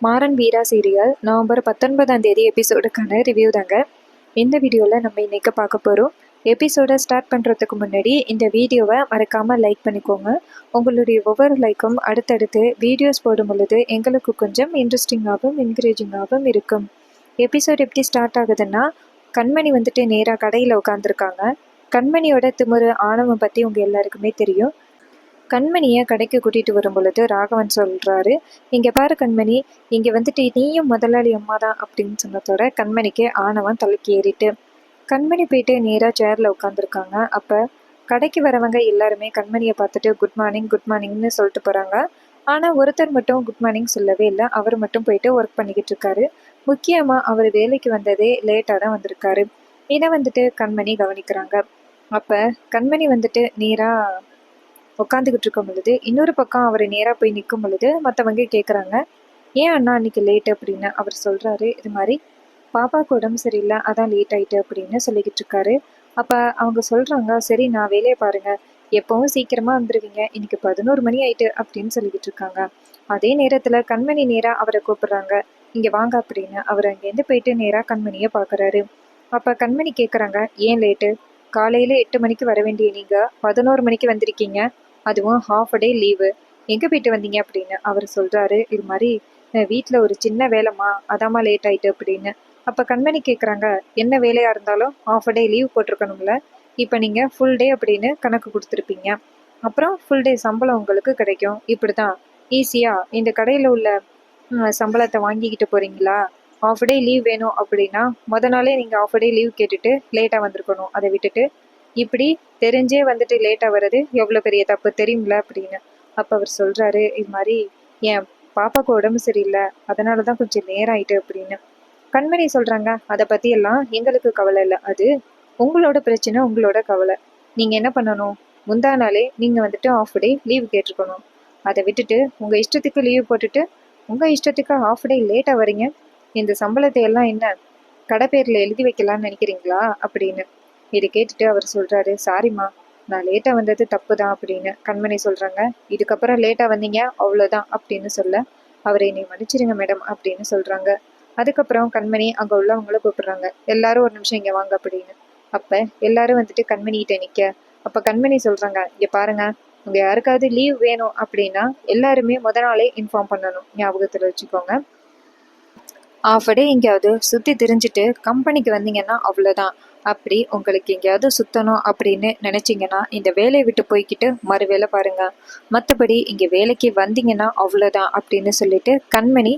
மாறன் வீரா serial November 19ஆம் தேதி எபிசோடுக்கான review தாங்க. இந்த வீடியோவில் நம்ம இன்னைக்கு பார்க்க போகிறோம். எபிசோடை ஸ்டார்ட் பண்ணுறதுக்கு முன்னாடி இந்த வீடியோவை மறக்காமல் லைக் பண்ணிக்கோங்க. உங்களுடைய ஒவ்வொரு லைக்கும் அடுத்தடுத்து வீடியோஸ் போடும் பொழுது எங்களுக்கு கொஞ்சம் இன்ட்ரெஸ்டிங்காகவும் என்கரேஜிங்காகவும் இருக்கும். எபிசோட் எப்படி ஸ்டார்ட் ஆகுதுன்னா, கண்மணி வந்துட்டு நேராக கடையில் உட்காந்துருக்காங்க. கண்மணியோட திமிரு ஆணவம் பற்றி உங்கள் எல்லாருக்குமே தெரியும். கண்மணியை கடைக்கு கூட்டிகிட்டு வரும் பொழுது ராகவன் சொல்கிறாரு, இங்கே பாரு கண்மணி, இங்கே வந்துட்டு நீயும் முதலாளி அம்மா தான் அப்படின்னு சொன்னதோட கண்மணிக்கு ஆணவம் தலைக்கு ஏறிட்டு கண்மணி போயிட்டு நேராக சேரில் உட்காந்துருக்காங்க. அப்போ கடைக்கு வரவங்க எல்லாருமே கண்மணியை பார்த்துட்டு குட் மார்னிங் குட் மார்னிங்னு சொல்லிட்டு போகிறாங்க. ஆனால் ஒருத்தர் மட்டும் குட் மார்னிங் சொல்லவே இல்லை. அவர் மட்டும் போயிட்டு ஒர்க் பண்ணிக்கிட்டு இருக்காரு. முக்கியமாக அவர் வேலைக்கு வந்ததே லேட்டாக தான் வந்திருக்காரு. இதை வந்துட்டு கண்மணி கவனிக்கிறாங்க. அப்போ கண்மணி வந்துட்டு நேராக உட்காந்துக்கிட்டு இருக்கும் பொழுது இன்னொரு பக்கம் அவர் நேராக போய் நிற்கும் பொழுது மற்றவங்க கேட்குறாங்க, ஏன் அண்ணா அன்னைக்கு லேட் அப்படின்னு. அவர் சொல்கிறாரு, இது மாதிரி பாப்பாவுக்கு உடம்பு சரியில்லை, அதான் லேட் ஆயிட்டு அப்படின்னு சொல்லிக்கிட்டு இருக்காரு. அப்போ அவங்க சொல்கிறாங்க, சரி நான் வேலையை பாருங்கள், எப்பவும் சீக்கிரமாக வந்துடுவீங்க, இன்னைக்கு 11 மணி ஆயிட்டு அப்படின்னு சொல்லிக்கிட்டு இருக்காங்க. அதே நேரத்தில் கண்மணி நேராக அவரை கூப்பிடுறாங்க, இங்கே வாங்க அப்படின்னு. அவர் அங்கேருந்து போயிட்டு நேராக கண்மணியை பார்க்குறாரு. அப்போ கண்மணி கேட்குறாங்க, ஏன் லேட்டு, காலையில் 8 மணிக்கு வர வேண்டிய நீங்கள் 11 மணிக்கு வந்திருக்கீங்க, அதுவும் ஹாஃப் டே லீவு, எங்கே போயிட்டு வந்தீங்க அப்படின்னு. அவர் சொல்கிறாரு, இது மாதிரி வீட்டில் ஒரு சின்ன வேலைம்மா, அதாம்மா லேட் ஆயிட்டு அப்படின்னு. அப்போ கண்மணி கேட்குறாங்க, என்ன வேலையாக இருந்தாலும் ஹாஃப் டே லீவ் போட்டிருக்கணும்ல, இப்போ நீங்கள் ஃபுல் டே அப்படின்னு கணக்கு கொடுத்துருப்பீங்க, அப்புறம் ஃபுல் டே சம்பளம் உங்களுக்கு கிடைக்கும், இப்படி தான் ஈஸியாக இந்த கடையில் உள்ள சம்பளத்தை வாங்கிக்கிட்டு போகிறீங்களா? ஹாஃப் டே லீவ் வேணும் அப்படின்னா நாளே நீங்கள் ஹாஃப் டே லீவ் கேட்டுட்டு லேட்டாக வந்திருக்கணும். அதை விட்டுட்டு இப்படி தெரிஞ்சே வந்துட்டு லேட்டாக வர்றது எவ்வளோ பெரிய தப்பு தெரியுங்களா அப்படின்னு. அப்போ அவர் சொல்கிறாரு, இது மாதிரி என் பாப்பாவுக்கு உடம்பு சரியில்லை, அதனால தான் கொஞ்சம் நேரம் ஆயிட்டு அப்படின்னு. கண்மணி சொல்கிறாங்க, அதை பற்றியெல்லாம் எங்களுக்கு கவலை இல்லை, அது உங்களோட பிரச்சனை, உங்களோட கவலை. நீங்கள் என்ன பண்ணணும், முந்தா நாளே நீங்கள் வந்துட்டு ஆஃப் டே லீவ் கேட்டிருக்கணும். அதை விட்டுட்டு உங்கள் இஷ்டத்துக்கு லீவ் போட்டுட்டு உங்கள் இஷ்டத்துக்கு ஆஃப் டே லேட்டாக வரீங்க. இந்த சம்பளத்தை எல்லாம் என்ன கடை பேரில் எழுதி வைக்கலான்னு நினைக்கிறீங்களா அப்படின்னு. இதை கேட்டுட்டு அவர் சொல்கிறாரு, சாரிம்மா, நான் லேட்டாக வந்தது தப்பு தான் அப்படின்னு. கண்மணி சொல்கிறாங்க, இதுக்கப்புறம் லேட்டாக வந்தீங்க அவ்வளோதான் அப்படின்னு சொல்ல, அவரை என்னை மன்னிச்சிருங்க மேடம் அப்படின்னு சொல்கிறாங்க. அதுக்கப்புறம் கண்மணி அங்கே உள்ளவங்கள கூப்பிடுறாங்க, எல்லாரும் ஒரு நிமிஷம் இங்கே வாங்க அப்படின்னு. அப்போ எல்லாரும் வந்துட்டு கண்மணிகிட்ட நிற்க, அப்போ கண்மணி சொல்கிறாங்க, இங்கே பாருங்க, உங்கள் யாருக்காவது லீவ் வேணும் அப்படின்னா எல்லாருமே நாளே இன்ஃபார்ம் பண்ணணும், ஞாபகத்தில் வச்சுக்கோங்க. ஆஃப் டே எங்கேயாவது சுற்றி திரிஞ்சுட்டு கம்பெனிக்கு வந்தீங்கன்னா அவ்வளோதான். அப்படி உங்களுக்கு எங்கேயாவது சுற்றணும் அப்படின்னு நினச்சிங்கன்னா இந்த வேலையை விட்டு போய்கிட்டு மறு வேலை பாருங்க, மற்றபடி இங்கே வேலைக்கு வந்தீங்கன்னா அவ்வளோதான் அப்படின்னு சொல்லிட்டு கண்மணி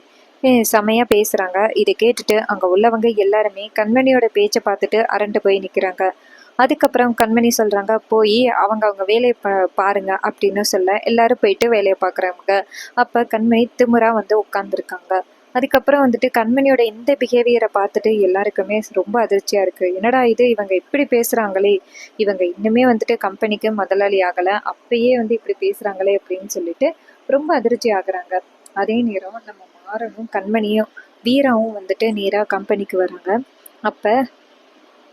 செமையாக பேசுகிறாங்க. இதை கேட்டுட்டு அங்கே உள்ளவங்க எல்லாருமே கண்மணியோட பேச்சை பார்த்துட்டு அரண்டு போய் நிற்கிறாங்க. அதுக்கப்புறம் கண்மணி சொல்கிறாங்க, போய் அவங்க வேலையை பாருங்க அப்படின்னு சொல்ல எல்லாரும் போயிட்டு வேலையை பார்க்குறாங்க. அப்போ கண்மணி திமுறாக வந்து உட்காந்துருக்காங்க. அதுக்கப்புறம் வந்துட்டு கண்மணியோட இந்த பிஹேவியரை பார்த்துட்டு எல்லாருக்குமே ரொம்ப அதிர்ச்சியாக இருக்குது. என்னடா இது, இவங்க இப்படி பேசுகிறாங்களே, இவங்க இன்னுமே வந்துட்டு கம்பெனிக்கு முதலாளி ஆகலை, அப்பயே வந்து இப்படி பேசுகிறாங்களே அப்படின்னு சொல்லிட்டு ரொம்ப அதிர்ச்சி ஆகுறாங்க. அதே நேரம் நம்ம மாறனும் கண்மணியும் வீராவும் வந்துட்டு நேராக கம்பெனிக்கு வராங்க. அப்போ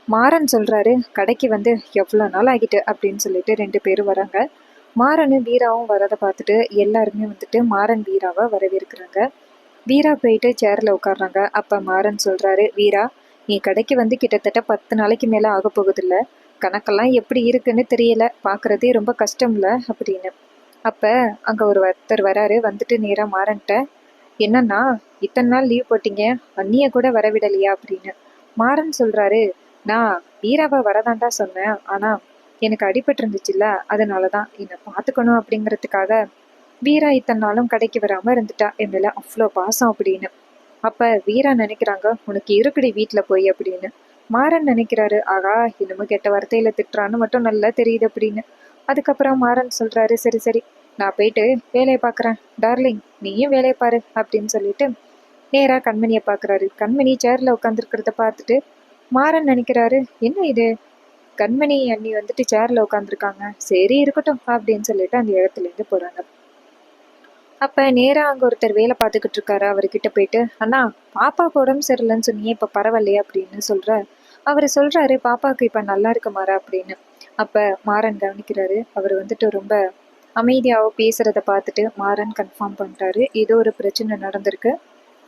மாறன் சொல்கிறாரு, கடைக்கு வந்து எவ்வளோ நாள் ஆகிட்டு அப்படின்னு சொல்லிட்டு 2 பேரும் வராங்க. மாறனும் வீராவும் வரதை பார்த்துட்டு எல்லாருமே வந்துட்டு மாறன் வீராவை வரவேற்கிறாங்க. வீரா போயிட்டு சேரில் உட்காடுறாங்க. அப்போ மாறன் சொல்கிறாரு, வீரா, நீ கடைக்கு வந்து கிட்டத்தட்ட 10 நாளைக்கு மேலே ஆக போகுதில்ல, கணக்கெல்லாம் எப்படி இருக்குன்னு தெரியல, பார்க்குறதே ரொம்ப கஷ்டம்ல அப்படின்னு. அப்போ அங்கே ஒருத்தர் வராரு. வந்துட்டு நேராக மாறன்ட்ட, என்னன்னா இத்தனை நாள் லீவ் போட்டீங்க, அண்ணியை கூட வரவிடலையா அப்படின்னு. மாறன் சொல்கிறாரு, நான் வீராவை வரதாண்டா சொன்னேன், ஆனால் எனக்கு அடிபட்டு இருந்துச்சுல்ல, அதனால தான் என்னை பார்த்துக்கணும் அப்படிங்கிறதுக்காக வீரா இத்தனை நாளும் கடைக்கு வராமல் இருந்துட்டா, என் மேலே அவ்வளோ பாசம் அப்படின்னு. அப்போ வீரா நினைக்கிறாங்க, உனக்கு இருக்குடி வீட்டில் போய் அப்படின்னு. மாறன் நினைக்கிறாரு, ஆகா இன்னமும் கெட்ட வார்த்தையில் திட்டுறான்னு மட்டும் நல்லா தெரியுது அப்படின்னு. அதுக்கப்புறம் மாறன் சொல்கிறாரு, சரி சரி, நான் போயிட்டு வேலையை பார்க்குறேன், டார்லிங் நீயும் வேலையை பாரு அப்படின்னு சொல்லிட்டு நேராக கண்மணியை பார்க்குறாரு. கண்மணி சேரில் உட்காந்துருக்கிறத பார்த்துட்டு மாறன் நினைக்கிறாரு, என்ன இது, கண்மணி அண்ணி வந்துட்டு சேரில் உட்காந்துருக்காங்க, சரி இருக்கட்டும் அப்படின்னு சொல்லிட்டு அந்த இடத்துலேருந்து போகிறாங்க. அப்போ நேராக அங்கே ஒருத்தர் வேலை பார்த்துக்கிட்டு இருக்காரு. அவர்கிட்ட போயிட்டு, அண்ணா பாப்பாவுக்கு உடம்பு சரியில்லைன்னு சொன்னியே, இப்போ பரவாயில்லையே அப்படின்னு சொல்கிறார். அவர் சொல்கிறாரு, பாப்பாவுக்கு இப்போ நல்லா இருக்கு மாறா அப்படின்னு. அப்போ மாறன் கவனிக்கிறாரு. அவர் வந்துட்டு ரொம்ப அமைதியாக பேசுகிறத பார்த்துட்டு மாறன் கன்ஃபார்ம் பண்ணிட்டாரு, ஏதோ ஒரு பிரச்சனை நடந்திருக்கு,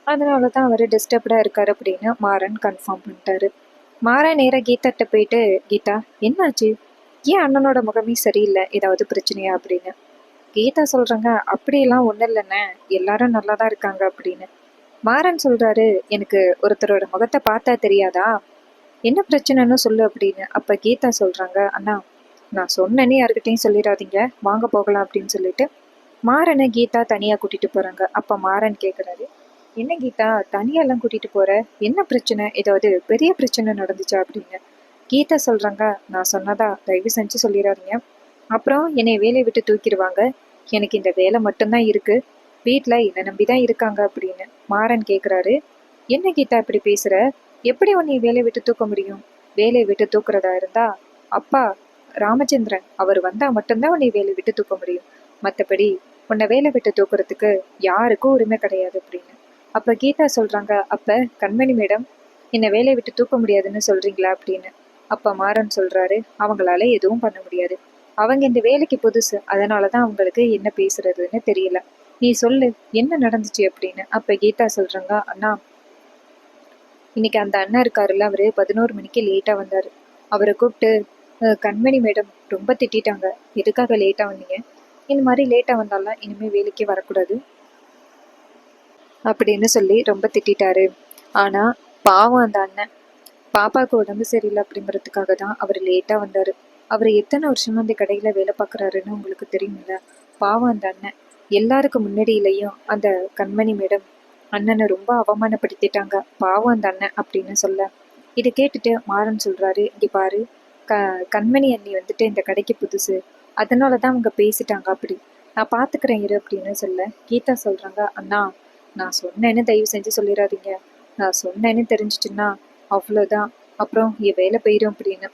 அதனால தான் அவர் டிஸ்டர்ப்டாக இருக்கார் அப்படின்னு மாறன் கன்ஃபார்ம் பண்ணிட்டாரு. மாறன் நேராக கீதாட்ட போயிட்டு, கீதா என்னாச்சு, ஏன் அண்ணனோட முகமே சரியில்லை, ஏதாவது பிரச்சனையா அப்படின்னு. கீதா சொல்கிறாங்க, அப்படியெல்லாம் ஒன்றும் இல்லைண்ணே, எல்லாரும் நல்லா தான் இருக்காங்க அப்படின்னு. மாறன் சொல்கிறாரு, எனக்கு ஒருத்தரோட முகத்தை பார்த்தா தெரியாதா, என்ன பிரச்சனைன்னு சொல்லு அப்படின்னு. அப்போ கீதா சொல்கிறாங்க, அண்ணா நான் சொன்னேன்னு யாருக்கிட்டையும் சொல்லிடாதீங்க, வாங்க போகலாம் அப்படின்னு சொல்லிட்டு மாறனை கீதா தனியாக கூட்டிகிட்டு போகிறாங்க. அப்போ மாறன் கேட்குறாரு, என்ன கீதா தனியெல்லாம் கூட்டிகிட்டு போகிற, என்ன பிரச்சனை, ஏதாவது பெரிய பிரச்சனை நடந்துச்சா அப்படின்னு. கீதா சொல்கிறாங்க, நான் சொன்னதா தயவு செஞ்சு சொல்லிடாதீங்க, அப்புறம் என்னை வேலையை விட்டு தூக்கிடுவாங்க, எனக்கு இந்த வேலை மட்டும்தான் இருக்குது, வீட்டில் என்னை நம்பி தான் இருக்காங்க அப்படின்னு. மாறன் கேட்குறாரு, என்ன கீதா இப்படி பேசுகிற, எப்படி உன்னை வேலையை விட்டு தூக்க முடியும், வேலையை விட்டு தூக்குறதா இருந்தா அப்பா ராமச்சந்திரன் அவர் வந்தால் மட்டும்தான் உன்னை வேலையை விட்டு தூக்க முடியும், மற்றபடி உன்னை வேலை விட்டு தூக்குறதுக்கு யாருக்கும் உரிமை கிடையாது அப்படின்னு. அப்போ கீதா சொல்கிறாங்க, அப்போ கண்மணி மேடம் என்னை வேலையை விட்டு தூக்க முடியாதுன்னு சொல்கிறீங்களா அப்படின்னு. அப்போ மாறன் சொல்கிறாரு, அவங்களால எதுவும் பண்ண முடியாது, அவங்க இந்த வேலைக்கு புதுசு, அதனால தான் அவங்களுக்கு என்ன பேசுறதுன்னு தெரியல, நீ சொல்லு என்ன நடந்துச்சு அப்படின்னு. அப்போ கீதா சொல்கிறாங்க, அண்ணா இன்னைக்கு அந்த அண்ணன் இருக்காருல்ல, அவர் 11 மணிக்கு லேட்டாக வந்தார், அவரை கூப்பிட்டு கண்மணி மேடம் ரொம்ப திட்டாங்க, எதுக்காக லேட்டாக வந்தீங்க, இந்த மாதிரி லேட்டாக வந்தாலாம் இனிமேல் வேலைக்கே வரக்கூடாது அப்படின்னு சொல்லி ரொம்ப திட்டாரு. ஆனால் பாவம் அந்த அண்ணன், பாப்பாவுக்கு உடம்பு சரியில்லை அப்படிங்கிறதுக்காக தான் அவர் லேட்டாக வந்தார், அவர் எத்தனை வருஷமா அந்த கடையில் வேலை பார்க்குறாருன்னு உங்களுக்கு தெரியுமில்ல, பாவம் அந்த அண்ணன் எல்லாருக்கு முன்னாடியிலையும் அந்த கண்மணி மேடம் அண்ணனை ரொம்ப அவமானப்படுத்திட்டாங்க, பாவம் அந்த அண்ணன் அப்படின்னு சொல்ல. இதை கேட்டுட்டு மாறன் சொல்கிறாரு, இங்கே பாரு, கண்மணி அண்ணி வந்துட்டு இந்த கடைக்கு புதுசு, அதனால தான் அவங்க பேசிட்டாங்க, அப்படி நான் பார்த்துக்கிறேன் இரு அப்படின்னு சொல்ல. கீதா சொல்கிறாங்க, அண்ணா நான் சொன்னேன்னு தயவு செஞ்சு சொல்லிடாதீங்க, நான் சொன்னேன்னு தெரிஞ்சிச்சுன்னா அவ்வளோதான், அப்புறம் என் வேலை போயிடும் அப்படின்னு.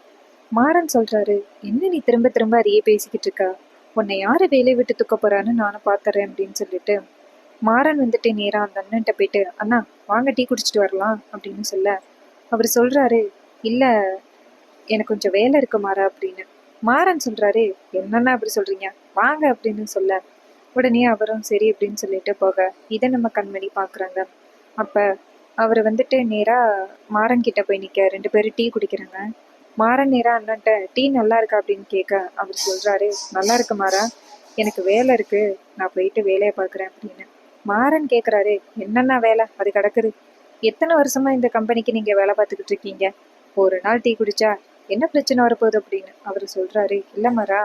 மாறன் சொல்கிறாரு, என்ன நீ திரும்ப திரும்ப அதையே பேசிக்கிட்டு இருக்க, உன்னை யார் வேலையை விட்டு தூக்க போகிறான்னு நானும் பார்த்துறேன் அப்படின்னு சொல்லிட்டு மாறன் வந்துட்டு நேராக அந்த அண்ணன்ட்ட போயிட்டு, அண்ணா வாங்க டீ குடிச்சிட்டு வரலாம் அப்படின்னு சொல்ல. அவர் சொல்கிறாரு, இல்லை எனக்கு கொஞ்சம் வேலை இருக்கு மாறா அப்படின்னு. மாறன் சொல்கிறாரு, என்னன்னா அப்படி சொல்கிறீங்க, வாங்க அப்படின்னு சொல்ல. உடனே அவரும் சரி அப்படின்னு சொல்லிட்டு போக இதை நம்ம கண்மணி பார்க்குறாங்க. அப்போ அவர் வந்துட்டு நேராக மாறன் கிட்ட போய் நிற்க, 2 பேரும் டீ குடிக்கிறாங்க. மாறன் நேராக அண்ணன்ட்ட டீ நல்லா இருக்கா அப்படின்னு கேட்க அவர் சொல்கிறாரு, நல்லா இருக்கு மாறா, எனக்கு வேலை இருக்குது, நான் போயிட்டு வேலையை பார்க்குறேன் அப்படின்னு. மாறன் கேட்குறாரு, என்னென்ன வேலை அது கிடக்குது, எத்தனை வருஷமா இந்த கம்பெனிக்கு நீங்கள் வேலை பார்த்துக்கிட்டு இருக்கீங்க, ஒரு நாள் டீ குடிச்சா என்ன பிரச்சனை வரப்போகுது அப்படின்னு. அவர் சொல்கிறாரு, இல்லை மாறா,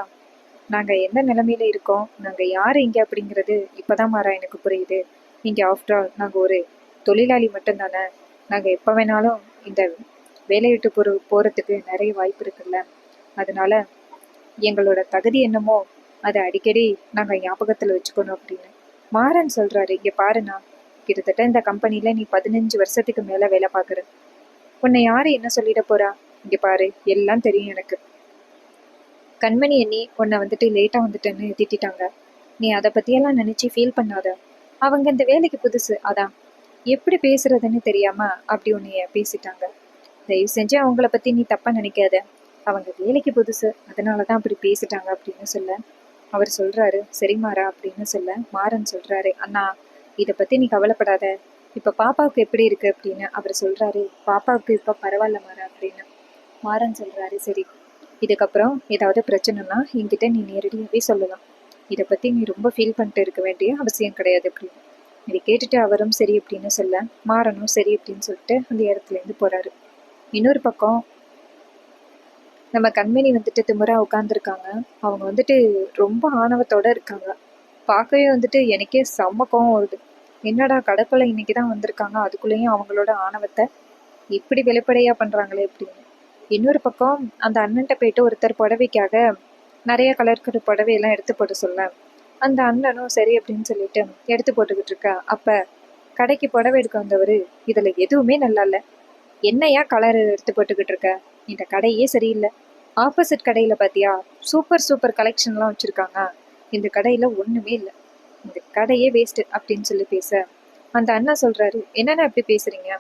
நாங்கள் எந்த நிலைமையில இருக்கோம், நாங்கள் யார் இங்கே அப்படிங்கிறது இப்போதான் மாறா எனக்கு புரியுது, இங்கே ஆஃப்டர் ஆல் நாங்கள் ஒரு தொழிலாளி மட்டும்தானே, நாங்கள் எப்போ வேணாலும் இந்த வேலையை விட்டு போகிறதுக்கு நிறைய வாய்ப்பு இருக்குல்ல, அதனால எங்களோட தகுதி என்னமோ அதை அடிக்கடி நாங்கள் ஞாபகத்தில் வச்சுக்கணும் அப்படின்னு. மாறன் சொல்கிறாரு, இங்கே பாருண்ணா, கிட்டத்தட்ட இந்த கம்பெனியில் நீ 15 வருஷத்துக்கு மேலே வேலை பார்க்குற, உன்னை யார் என்ன சொல்லிட போறா, இங்கே பாரு எல்லாம் தெரியும் எனக்கு, கண்மணி எண்ணி உன்னை வந்துட்டு லேட்டாக வந்துட்டேன்னு திட்டாங்க, நீ அதை பற்றியெல்லாம் நினச்சி ஃபீல் பண்ணாத, அவங்க இந்த வேலைக்கு புதுசு, அதான் எப்படி பேசுறதுன்னு தெரியாம அப்படி உன்னைய பேசிட்டாங்க, தயவு செஞ்சு அவங்கள பற்றி நீ தப்பாக நினைக்காத, அவங்க வேலைக்கு புதுசு அதனால தான் அப்படி பேசிட்டாங்க அப்படின்னு சொல்ல. அவர் சொல்கிறாரு, சரி மாறா அப்படின்னு சொல்ல. மாறன் சொல்கிறாரு, அண்ணா இதை பற்றி நீ கவலைப்படாத, இப்போ பாப்பாவுக்கு எப்படி இருக்குது அப்படின்னு. அவர் சொல்கிறாரு, பாப்பாவுக்கு இப்போ பரவாயில்ல மாறா அப்படின்னு. மாறன் சொல்கிறாரு, சரி இதுக்கப்புறம் ஏதாவது பிரச்சனைனா என்கிட்ட நீ நேரடியாகவே சொல்லலாம், இதை பற்றி நீ ரொம்ப ஃபீல் பண்ணிட்டு இருக்க வேண்டிய அவசியம் கிடையாது அப்படின்னு. இதை கேட்டுட்டு அவரும் சரி அப்படின்னு சொல்ல, மாறனும் சரி அப்படின்னு சொல்லிட்டு அந்த இடத்துலேருந்து போகிறாரு. இன்னொரு பக்கம் நம்ம கண்மணி வந்துட்டு திமிரா உட்காந்துருக்காங்க, அவங்க வந்துட்டு ரொம்ப ஆணவத்தோடு இருக்காங்க, பார்க்கவே வந்துட்டு எனக்கே செம்ம கோவம் வருது, என்னடா கடைக்குள்ள இன்னைக்கு தான் வந்திருக்காங்க, அதுக்குள்ளேயும் அவங்களோட ஆணவத்தை இப்படி வெளிப்படையாக பண்ணுறாங்களே அப்படின்னு. இன்னொரு பக்கம் அந்த அண்ணன்ட்ட போயிட்டு ஒருத்தர் புடவைக்காக நிறைய கலர் புடவையெல்லாம் எடுத்து போட்டு சொல்ல, அந்த அண்ணனும் சரி அப்படின்னு சொல்லிட்டு எடுத்து போட்டுக்கிட்டு இருக்கா. அப்போ கடைக்கு புடவை எடுக்க வந்தவர், இதில் எதுவுமே நல்லா இல்லை, என்னையா கலர் எடுத்து போட்டுக்கிட்டு இருக்க, இந்த கடையே சரியில்லை, ஆப்போசிட் கடையில் பார்த்தியா சூப்பர் சூப்பர் கலெக்ஷன்லாம் வச்சுருக்காங்க, இந்த கடையில் ஒன்றுமே இல்லை, இந்த கடையே வேஸ்ட்டு அப்படின்னு சொல்லி பேச, அந்த அண்ணா சொல்கிறாரு, என்னென்ன அப்படி பேசுகிறீங்க,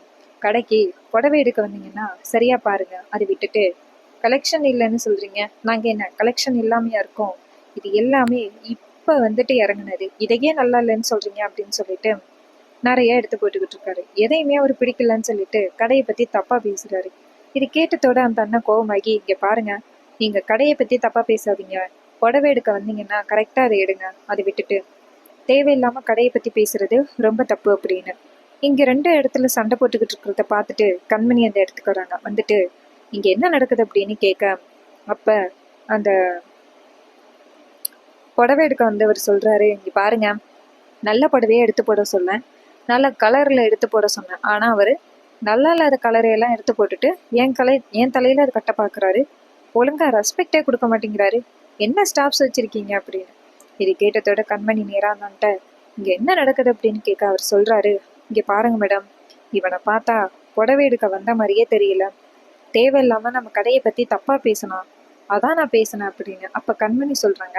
கடைக்கு புடவை எடுக்க வந்தீங்கன்னா சரியாக பாருங்கள், அதை விட்டுட்டு கலெக்ஷன் இல்லைன்னு சொல்கிறீங்க, நாங்கள் என்ன கலெக்ஷன் இல்லாமையா இருக்கோம், இது எல்லாமே இப்போ வந்துட்டு இறங்குனது, இதையே நல்லா இல்லைன்னு சொல்கிறீங்க அப்படின்னு சொல்லிட்டு நிறைய எடுத்து போட்டுக்கிட்டு இருக்காரு. எதையுமே அவர் பிடிக்கலன்னு சொல்லிட்டு கடையை பற்றி தப்பாக பேசுகிறாரு. இது கேட்டதோட அந்த அண்ணன் கோவமாகி, இங்கே பாருங்க, நீங்கள் கடையை பற்றி தப்பாக பேசாதீங்க, புடவை எடுக்க வந்தீங்கன்னா கரெக்டாக அதை எடுங்க, அதை விட்டுட்டு தேவையில்லாமல் கடையை பற்றி பேசுறது ரொம்ப தப்பு அப்படின்னு. இங்கே ரெண்டு இடத்துல சண்டை போட்டுக்கிட்டு இருக்கிறத பார்த்துட்டு கண்மணி அந்த இடத்துக்கு வராங்க. வந்துட்டு இங்கே என்ன நடக்குது அப்படின்னு கேட்க, அப்போ அந்த புடவை எடுக்க வந்தவர் சொல்கிறாரு, இங்கே பாருங்க, நல்ல புடவையே எடுத்து போட சொன்னேன், நல்ல கலரில் எடுத்து போட சொன்னேன், ஆனால் அவர் நல்லா இல்லாத கலரையெல்லாம் எடுத்து போட்டுட்டு என் தலையில் அது கட்ட பார்க்குறாரு, ஒழுங்காக ரெஸ்பெக்டே கொடுக்க மாட்டேங்கிறாரு, என்ன ஸ்டாஃப்ஸ் வச்சுருக்கீங்க அப்படின்னு. இது கேட்டதோட கண்மணி நேராங்கன்ட்ட இங்கே என்ன நடக்குது அப்படின்னு கேட்க அவர் சொல்கிறாரு, இங்கே பாருங்க மேடம், இவனை பார்த்தா புடவை எடுக்க வந்த மாதிரியே தெரியல, தேவையில்லாமல் நம்ம கடையை பற்றி தப்பாக பேசணும், அதான் நான் பேசினேன் அப்படின்னு. அப்போ கண்மணி சொல்கிறாங்க,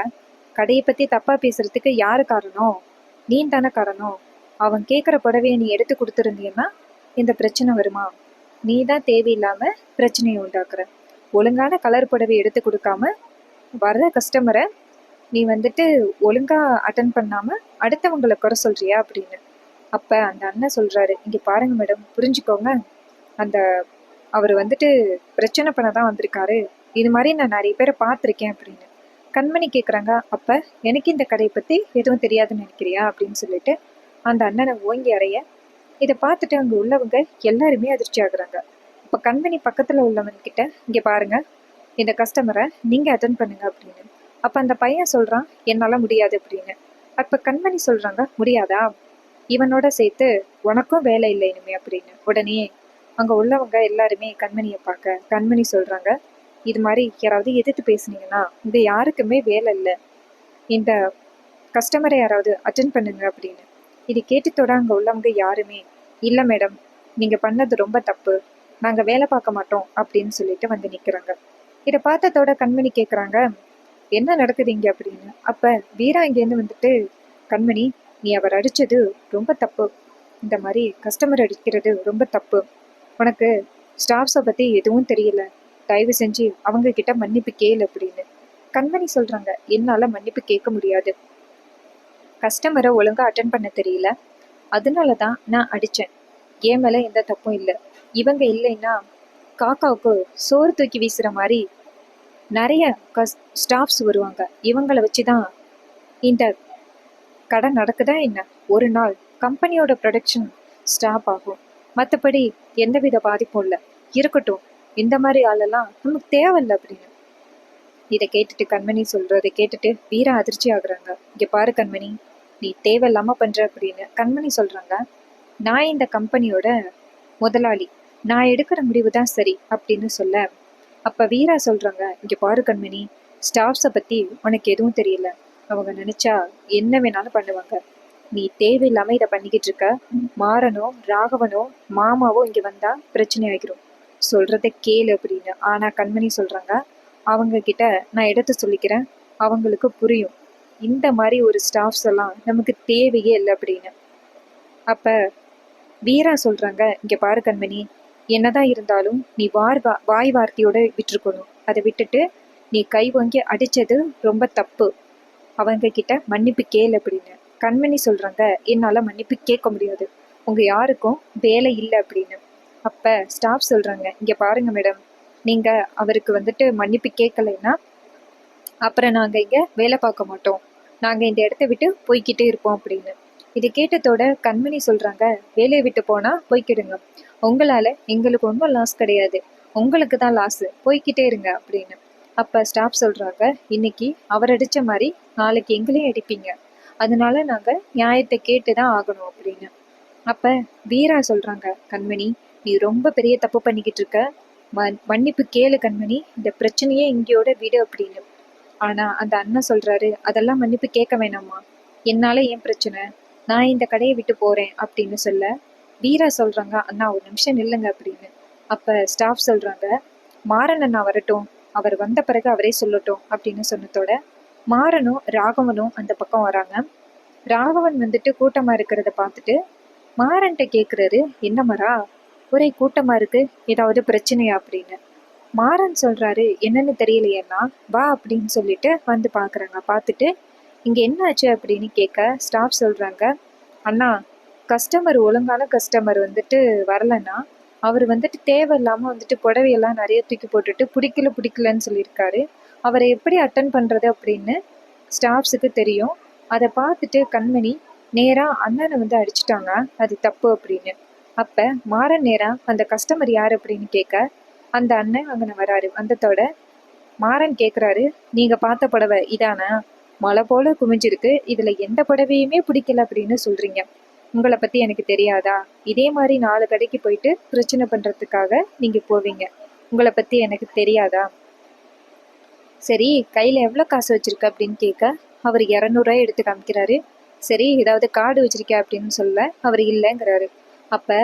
கடையை பற்றி தப்பாக பேசுறதுக்கு யார் காரணம்? நீ தானே காரணம். அவன் கேட்குற புடவையை நீ எடுத்து கொடுத்துருந்தீன்னா இந்த பிரச்சனை வருமா? நீ தான் தேவையில்லாமல் பிரச்சனையை உண்டாக்குற. ஒழுங்கான கலர் புடவை எடுத்து கொடுக்காம வர்ற கஸ்டமரை நீ வந்துட்டு ஒழுங்காக அட்டன் பண்ணாமல் அடுத்தவங்களை குறை சொல்கிறியா அப்படின்னு. அப்போ அந்த அண்ணன் சொல்கிறாரு, இங்கே பாருங்க மேடம், புரிஞ்சுக்கோங்க, அந்த அவர் வந்துட்டு பிரச்சனை பண்ண தான் வந்திருக்காரு, இது மாதிரி நான் நிறைய பேரை பார்த்துருக்கேன் அப்படின்னு. கண்மணி கேட்குறாங்க, அப்போ எனக்கு இந்த கடையை பற்றி எதுவும் தெரியாதுன்னு நினைக்கிறியா அப்படின்னு சொல்லிட்டு அந்த அண்ணனை ஓங்கி அறைய, இதை பார்த்துட்டு அங்கே உள்ளவங்க எல்லாருமே அதிர்ச்சி ஆகுறாங்க. இப்போ கண்மணி பக்கத்தில் உள்ளவன்கிட்ட, இங்கே பாருங்க, இந்த கஸ்டமரை நீங்கள் அட்டன் பண்ணுங்க அப்படின்னு. அப்போ அந்த பையன் சொல்கிறான், என்னால் முடியாது அப்படின்னு. அப்போ கண்மணி சொல்கிறாங்க, முடியாதா, இவனோட சேர்த்து உனக்கும் வேலை இல்லை இனிமே அப்படின்னு. உடனே அங்கே உள்ளவங்க எல்லாருமே கண்மணியை பார்க்க கண்மணி சொல்கிறாங்க, இது மாதிரி யாராவது எதிர்த்து பேசுனீங்கன்னா இங்கே யாருக்குமே வேலை இல்லை, இந்த கஸ்டமரை யாராவது அட்டென்ட் பண்ணுங்க அப்படின்னு. இது கேட்டுத்தோட அங்கே உள்ளவங்க யாருமே, இல்லை மேடம், நீங்கள் பண்ணது ரொம்ப தப்பு, நாங்கள் வேலை பார்க்க மாட்டோம் அப்படின்னு சொல்லிட்டு வந்து நிற்கிறாங்க. இதை பார்த்ததோட கண்மணி கேட்குறாங்க, என்ன நடக்குது இங்கே அப்படின்னு. அப்போ வீரா இங்கேருந்து வந்துட்டு, கண்மணி, நீ அவர் அடித்தது ரொம்ப தப்பு, இந்த மாதிரி கஸ்டமர் அடிக்கிறது ரொம்ப தப்பு, உனக்கு ஸ்டாஃப்ஸை பற்றி எதுவும் தெரியல, தயவு செஞ்சு அவங்க கிட்ட மன்னிப்பு கேளு அப்படின்னு. கண்மணி சொல்கிறாங்க, என்னால் மன்னிப்பு கேட்க முடியாது, கஸ்டமரை ஒழுங்காக அட்டன் பண்ண தெரியல, அதனால தான் நான் அடித்தேன், என் மேலே எந்த தப்பும் இல்லை, இவங்க இல்லைன்னா காக்காவுக்கு சோறு தூக்கி வீசுகிற மாதிரி நிறைய ஸ்டாஃப்ஸ் வருவாங்க, இவங்களை வச்சு தான் இந்த கடை நடக்குதா என்ன, ஒரு நாள் கம்பெனியோட ப்ரொடக்ஷன் ஸ்டாப் ஆகும், மற்றபடி எந்தவித பாதிப்பும் இல்லை, இருக்கட்டும், இந்த மாதிரி ஆளெல்லாம் நமக்கு தேவையில்லை அப்படின்னு. இதை கேட்டுட்டு கண்மணி சொல்கிறத கேட்டுட்டு வீரா அதிர்ச்சி ஆகுறாங்க. இங்கே பாரு கண்மணி, நீ தேவையில்லாமல் பண்ணுற அப்படின்னு. கண்மணி சொல்கிறாங்க, நான் இந்த கம்பெனியோட முதலாளி, நான் எடுக்கிற முடிவு தான் சரி அப்படின்னு சொல்ல, அப்போ வீரா சொல்கிறாங்க, இங்கே பாரு கண்மணி, ஸ்டாஃப்ஸை பற்றி உனக்கு எதுவும் தெரியல, அவங்க நினச்சா என்ன வேணாலும் பண்ணுவாங்க, நீ தேவையில்லாமல் இதை பண்ணிக்கிட்டு இருக்க, மாறனோ ராகவனோ மாமாவோ இங்கே வந்தால் பிரச்சனை ஆகிரும், சொல்கிறத கேளு அப்படின்னு. ஆனால் கண்மணி சொல்கிறாங்க, அவங்க கிட்ட நான் எடுத்து சொல்லிக்கிறேன், அவங்களுக்கு புரியும், இந்த மாதிரி ஒரு ஸ்டாஃப்ஸ் எல்லாம் நமக்கு தேவையே இல்லை அப்படின்னு. அப்போ வீரா சொல்கிறாங்க, இங்கே பாரு கண்மணி, என்னதான் இருந்தாலும் நீ வாய் வார்த்தையோட விட்டுருக்கணும், அதை விட்டுட்டு நீ கை வாங்கி அடித்தது ரொம்ப தப்பு, அவங்க கிட்ட மன்னிப்பு கேளு அப்படின்னு. கண்மணி சொல்கிறாங்க, என்னால் மன்னிப்பு கேட்க முடியாது, உங்கள் யாருக்கும் வேலை இல்லை அப்படின்னு. அப்போ ஸ்டாஃப் சொல்கிறாங்க, இங்கே பாருங்க மேடம், நீங்கள் அவருக்கு வந்துட்டு மன்னிப்பு கேட்கலைன்னா அப்புறம் நாங்கள் இங்கே வேலை பார்க்க மாட்டோம், நாங்கள் இந்த இடத்த விட்டு போய்கிட்டே இருப்போம் அப்படின்னு. இது கேட்டதோட கண்மணி சொல்கிறாங்க, வேலையை விட்டு போனால் போய்க்கிடுங்க, உங்களால் எங்களுக்கு ஒன்றும் லாஸ் கிடையாது, உங்களுக்கு தான் லாஸு, போய்கிட்டே இருங்க அப்படின்னு. அப்போ ஸ்டாஃப் சொல்கிறாங்க, இன்னைக்கு அவர் அடித்த மாதிரி நாளைக்கு எங்களையும் அடிப்பீங்க, அதனால நாங்கள் நியாயத்தை கேட்டு தான் ஆகணும் அப்படின்னு. அப்போ வீரா சொல்கிறாங்க, கண்மணி, நீ ரொம்ப பெரிய தப்பு பண்ணிக்கிட்டு இருக்க, மன்னிப்பு கேளு கண்மணி, இந்த பிரச்சனையே இங்கேயோட விடு அப்படின்னு. ஆனால் அந்த அண்ணன் சொல்கிறாரு, அதெல்லாம் மன்னிப்பு கேட்க வேணாமா, என்னால் ஏன் பிரச்சனை, நான் இந்த கடையை விட்டு போகிறேன் அப்படின்னு சொல்ல, வீரா சொல்கிறாங்க, அண்ணா ஒரு நிமிஷம் நில்லுங்க அப்படின்னு. அப்போ ஸ்டாஃப் சொல்கிறாங்க, மாறன் அண்ணா வரட்டும், அவர் வந்த பிறகு அவரே சொல்லட்டும் அப்படின்னு சொன்னதோட மாறனும் ராகவனும் அந்த பக்கம் வராங்க. ராகவன் வந்துட்டு கூட்டமாக இருக்கிறத பார்த்துட்டு மாறன்ட்ட கேட்குறாரு, என்ன மரா ஒரே கூட்டமாக இருக்கு, ஏதாவது பிரச்சனையா அப்படின்னு. மாறன் சொல்கிறாரு, என்னன்னு தெரியலையேண்ணா, வா அப்படின்னு சொல்லிட்டு வந்து பார்க்குறாங்க. பார்த்துட்டு இங்கே என்ன ஆச்சு அப்படின்னு கேட்க ஸ்டாஃப் சொல்கிறாங்க, அண்ணா கஸ்டமர் ஒழுங்கான கஸ்டமர் வந்துட்டு வரலைன்னா அவர் வந்துட்டு தேவையில்லாமல் வந்துட்டு புடவையெல்லாம் நிறைய தூக்கி போட்டுட்டு பிடிக்கலன்னு சொல்லியிருக்காரு. அவரை எப்படி அட்டன் பண்ணுறது அப்படின்னு ஸ்டாஃப்ஸுக்கு தெரியும். அதை பார்த்துட்டு கண்மணி நேராக அண்ணனை வந்து அடிச்சிட்டாங்க, அது தப்பு அப்படின்னு. அப்போ மாறன் நேராக அந்த கஸ்டமர் யார் அப்படின்னு கேட்க அந்த அண்ணன் அங்கே வராரு. வந்ததோட மாறன் கேட்குறாரு, நீங்கள் பார்த்த புடவை இதானா? மலை போல குமிஞ்சிருக்கு, இதில் எந்த புடவையுமே பிடிக்கல அப்படின்னு சொல்கிறீங்க. உங்களை பற்றி எனக்கு தெரியாதா? இதே மாதிரி 4 கடைக்கு போயிட்டு பிரச்சனை பண்ணுறதுக்காக நீங்கள் போவீங்க. உங்களை பற்றி எனக்கு தெரியாதா? சரி, கையில் எவ்வளோ காசு வச்சுருக்க அப்படின்னு கேட்க அவர் 200 எடுத்து காமிக்கிறாரு. சரி, ஏதாவது கார்டு வச்சிருக்க அப்படின்னு சொல்ல அவர் இல்லைங்கிறாரு. அப்போ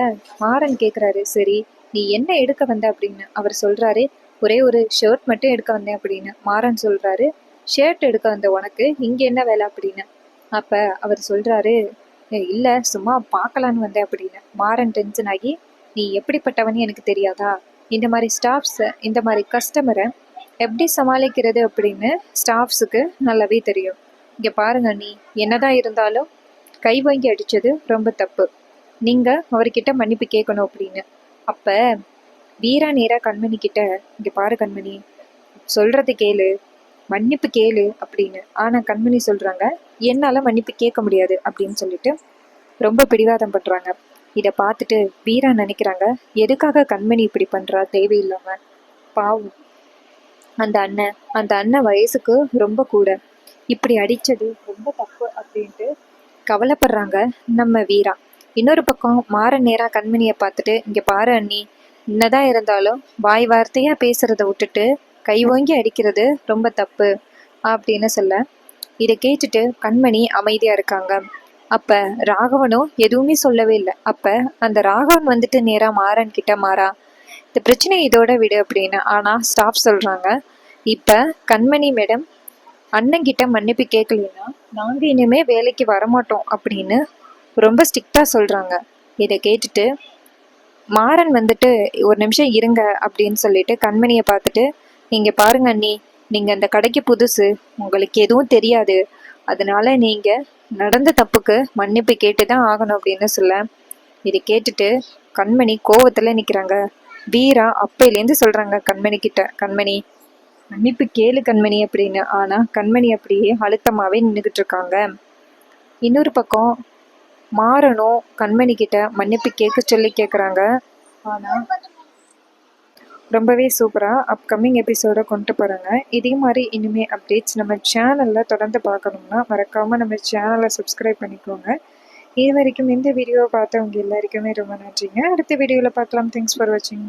மாறன் கேட்குறாரு, சரி நீ என்ன எடுக்க வந்த அப்படின்னு. அவர் சொல்கிறாரு, ஒரே ஒரு ஷர்ட் மட்டும் எடுக்க வந்தேன் அப்படின்னு. மாறன் சொல்கிறாரு, ஷர்ட் எடுக்க வந்த உனக்கு இங்கே என்ன வேலை அப்படின்னு. அப்போ அவர் சொல்கிறாரு, இல்லை சும்மா பார்க்கலான்னு வந்தேன் அப்படின்னு. மாறன் டென்ஷன் ஆகி, நீ எப்படிப்பட்டவன்னு எனக்கு தெரியாதா? இந்த மாதிரி ஸ்டாஃப்ஸை, இந்த மாதிரி கஸ்டமரை எப்படி சமாளிக்கிறது அப்படின்னு ஸ்டாஃப்ஸுக்கு நல்லாவே தெரியும். இங்கே பாருங்க, நீ என்னதான் இருந்தாலும் கை வாங்கி அடித்தது ரொம்ப தப்பு. நீங்கள் அவர்கிட்ட மன்னிப்பு கேட்கணும் அப்படின்னு. அப்போ வீரா நேராக கண்மணி கிட்ட, இங்கே பாரு கண்மணி, சொல்கிறது கேளு, மன்னிப்பு கேளு அப்படின்னு. ஆனால் கண்மணி சொல்கிறாங்க, என்னால் மன்னிப்பு கேட்க முடியாது அப்படின்னு சொல்லிட்டு ரொம்ப பிடிவாதம் பண்ணுறாங்க. இதை பார்த்துட்டு வீரா நினைக்கிறாங்க, எதுக்காக கண்மணி இப்படி பண்ணுறா தேவையில்லாமல், பாவம் அந்த அண்ணன் வயசுக்கு ரொம்ப கூட, இப்படி அடித்தது ரொம்ப தப்பு அப்படின்ட்டு கவலைப்படுறாங்க நம்ம வீரா. இன்னொரு பக்கம் மாறன் நேராக கண்மணியை பார்த்துட்டு, இங்கே பாரு அண்ணி, என்னதான் இருந்தாலும் வாய் வார்த்தையாக பேசுகிறத விட்டுட்டு கை ஓங்கி அடிக்கிறது ரொம்ப தப்பு அப்படின்னு சொல்ல, இதை கேட்டுட்டு கண்மணி அமைதியாக இருக்காங்க. அப்போ ராகவனும் எதுவுமே சொல்லவே இல்லை. அப்போ அந்த ராகவன் வந்துட்டு நேராக மாறன் கிட்ட, மாறா இந்த பிரச்சனையை இதோட விடு அப்படின்னு. ஆனால் ஸ்டாஃப் சொல்கிறாங்க, இப்போ கண்மணி மேடம் அண்ணங்கிட்ட மன்னிப்பு கேட்கலன்னா நாங்கள் இனிமேல் வேலைக்கு வரமாட்டோம் அப்படின்னு ரொம்ப ஸ்ட்ரிக்டாக சொல்கிறாங்க. இதை கேட்டுட்டு மாறன் வந்துட்டு ஒரு நிமிஷம் இருங்க அப்படின்னு சொல்லிட்டு கண்மணியை பார்த்துட்டு, நீங்கள் பாருங்க அண்ணி, நீங்கள் அந்த கடைக்கு புதுசு, உங்களுக்கு எதுவும் தெரியாது, அதனால நீங்கள் நடந்த தப்புக்கு மன்னிப்பு கேட்டு தான் ஆகணும் அப்படின்னு சொல்ல, இதை கேட்டுட்டு கண்மணி கோவத்தில் நிற்கிறாங்க. வீரா அப்பையிலேருந்து சொல்கிறாங்க கண்மணி கிட்ட, கண்மணி மன்னிப்பு கேளு கண்மணி அப்படின்னு. ஆனால் கண்மணி அப்படியே அழுத்தமாகவே நின்றுக்கிட்டு இருக்காங்க. இன்னொரு பக்கம் மாறனும் கண்மணி கிட்ட மன்னிப்பு கேட்குறாங்க. ஆனால் ரொம்பவே சூப்பராக அப்கமிங் எபிசோட கொண்டு போகிறாங்க. இதே மாதிரி இனிமேல் அப்டேட்ஸ் நம்ம சேனலில் தொடர்ந்து பார்க்கணும்னா மறக்காமல் நம்ம சேனலை சப்ஸ்கிரைப் பண்ணிக்கோங்க. இது வரைக்கும் இந்த வீடியோவை பார்த்தவங்க எல்லாருக்குமே ரொம்ப நன்றிங்க. அடுத்த வீடியோவில் பார்க்கலாம். தேங்க்ஸ் ஃபார் வாட்சிங்.